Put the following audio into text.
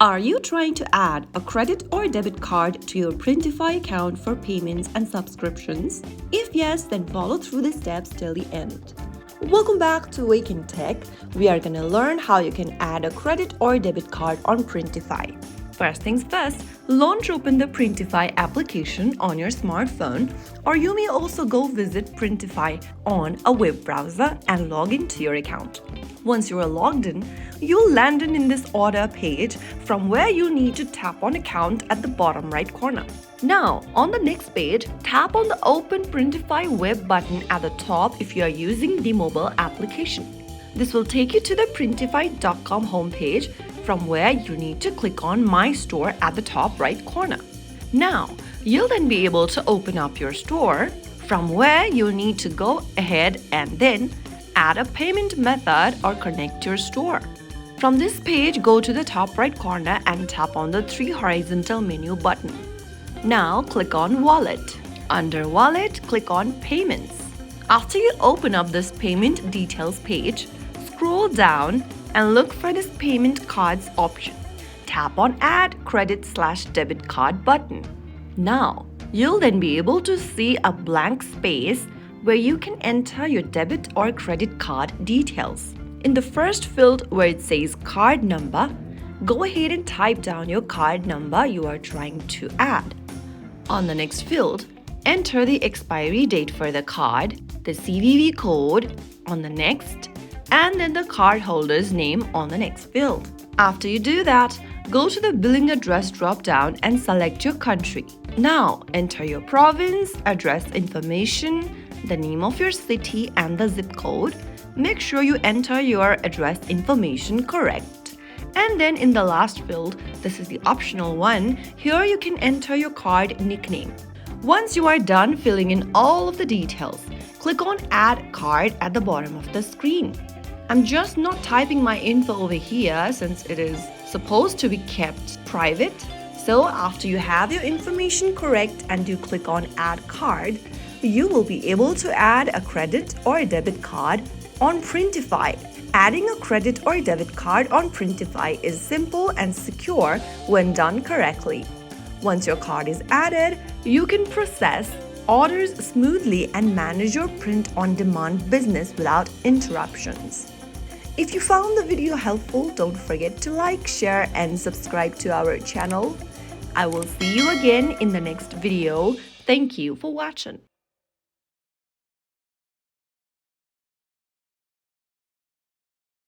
Are you trying to add a credit or debit card to your Printify account for payments and subscriptions? If yes, then follow through the steps till the end. Welcome back to Wake&Tech. We are going to learn how you can add a credit or debit card on Printify. First things first, launch open the Printify application on your smartphone, or you may also go visit Printify on a web browser and log into your account. Once you are logged in, you'll land in this order page from where you need to tap on account at the bottom right corner. Now, on the next page, tap on the Open Printify web button at the top if you are using the mobile application. This will take you to the Printify.com homepage from where you need to click on My Store at the top right corner. Now, you'll then be able to open up your store from where you need to go ahead and then add a payment method or connect your store. From this page, go to the top right corner and tap on the 3 horizontal menu button. Now click on Wallet. Under Wallet, click on Payments. After you open up this payment details page, scroll down and look for this Payment Cards option. Tap on Add Credit/Debit Card button. Now, you'll then be able to see a blank space where you can enter your debit or credit card details. In the first field where it says card number, go ahead and type down your card number you are trying to add. On the next field, enter the expiry date for the card, the CVV code on the next, and then the cardholder's name on the next field. After you do that, go to the billing address drop-down and select your country. Now, enter your province, address information, the name of your city and the zip code. Make sure you enter your address information correct. And then in the last field, this is the optional one, here you can enter your card nickname. Once you are done filling in all of the details, click on Add Card at the bottom of the screen. I'm just not typing my info over here since it is supposed to be kept private. So after you have your information correct and you click on Add Card, you will be able to add a credit or a debit card on Printify. Adding a credit or debit card on Printify is simple and secure when done correctly. Once your card is added, you can process orders smoothly and manage your print-on-demand business without interruptions. If you found the video helpful, don't forget to like, share, and subscribe to our channel. I will see you again in the next video. Thank you for watching.